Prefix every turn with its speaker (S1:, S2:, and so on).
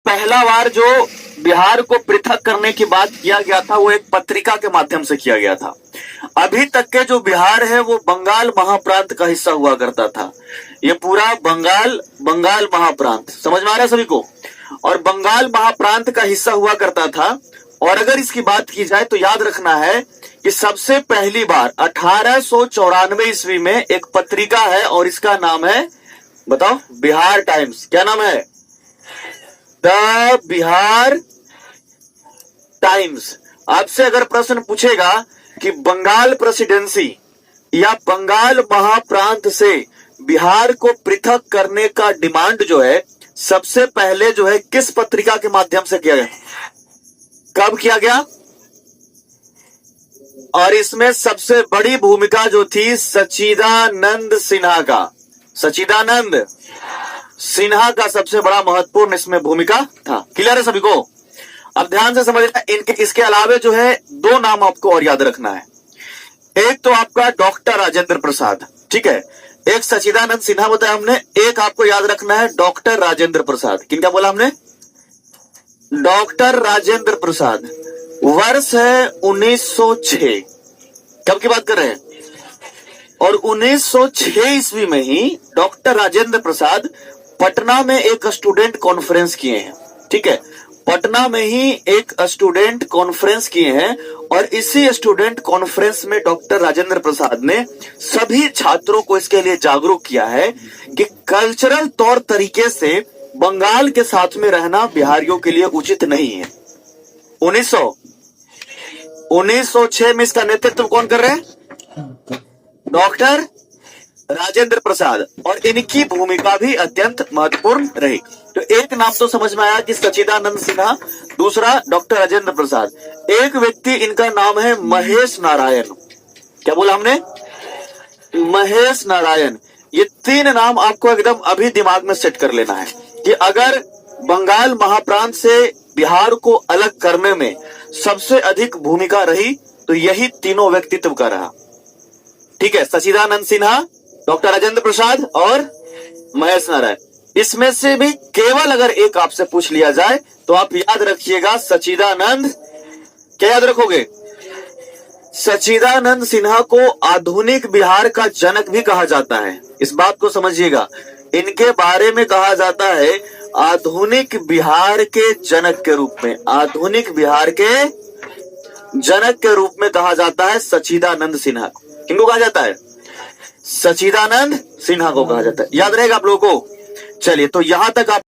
S1: पहला बार जो बिहार को पृथक करने की बात किया गया था वो एक पत्रिका के माध्यम से किया गया था। अभी तक के जो बिहार है वो बंगाल महाप्रांत का हिस्सा हुआ करता था। ये पूरा बंगाल महाप्रांत समझ में आ रहा है सभी को, और बंगाल महाप्रांत का हिस्सा हुआ करता था। और अगर इसकी बात की जाए तो याद रखना है कि सबसे पहली बार 1894 ईस्वी में एक पत्रिका है और इसका नाम है, बताओ, बिहार टाइम्स। क्या नाम है? The Bihar times. आपसे अगर प्रश्न पूछेगा कि बंगाल प्रेसिडेंसी या बंगाल महाप्रांत से बिहार को पृथक करने का डिमांड जो है सबसे पहले जो है किस पत्रिका के माध्यम से किया गया, कब किया गया? और इसमें सबसे बड़ी भूमिका जो थी सच्चिदानंद सिन्हा का, सच्चिदानंद सिन्हा का सबसे बड़ा महत्वपूर्ण इसमें भूमिका था। क्लियर है सभी को? अब ध्यान से समझना, इनके इसके अलावे जो है दो नाम आपको और याद रखना है। एक तो आपका डॉक्टर राजेंद्र प्रसाद, ठीक है, एक सच्चिदानंद सिन्हा बताया हमने, एक आपको याद रखना है डॉक्टर राजेंद्र प्रसाद। किनका बोला हमने? डॉक्टर राजेंद्र प्रसाद। वर्ष है 1906। कब की बात कर रहे हैं? और 1906 ईस्वी में ही डॉक्टर राजेंद्र प्रसाद पटना में एक स्टूडेंट कॉन्फ्रेंस किए हैं। ठीक है, पटना में ही एक स्टूडेंट कॉन्फ्रेंस किए हैं और इसी स्टूडेंट कॉन्फ्रेंस में डॉक्टर राजेंद्र प्रसाद ने सभी छात्रों को इसके लिए जागरूक किया है कि कल्चरल तौर तरीके से बंगाल के साथ में रहना बिहारियों के लिए उचित नहीं है। 1906 में इसका नेतृत्व कौन कर रहे हैं? डॉक्टर राजेंद्र प्रसाद, और इनकी भूमिका भी अत्यंत महत्वपूर्ण रही। तो एक नाम तो समझ में आया कि सच्चिदानंद सिन्हा, दूसरा डॉक्टर राजेंद्र प्रसाद, एक व्यक्ति इनका नाम है महेश नारायण। क्या बोला हमने? महेश नारायण। ये तीन नाम आपको एकदम अभी दिमाग में सेट कर लेना है कि अगर बंगाल महाप्रांत से बिहार को अलग करने में सबसे अधिक भूमिका रही तो यही तीनों व्यक्तित्व का रहा। ठीक है, सच्चिदानंद सिन्हा, डॉक्टर राजेंद्र प्रसाद और महेश नारायण। इसमें से भी केवल अगर एक आपसे पूछ लिया जाए तो आप याद रखिएगा सच्चिदानंद। क्या याद रखोगे? सच्चिदानंद सिन्हा को आधुनिक बिहार का जनक भी कहा जाता है। इस बात को समझिएगा, इनके बारे में कहा जाता है आधुनिक बिहार के जनक के रूप में, आधुनिक बिहार के जनक के रूप में कहा जाता है सच्चिदानंद सिन्हा को। किनको कहा जाता है? सच्चिदानंद सिन्हा को कहा जाता है। याद रहेगा आप लोगों को? चलिए, तो यहां तक आप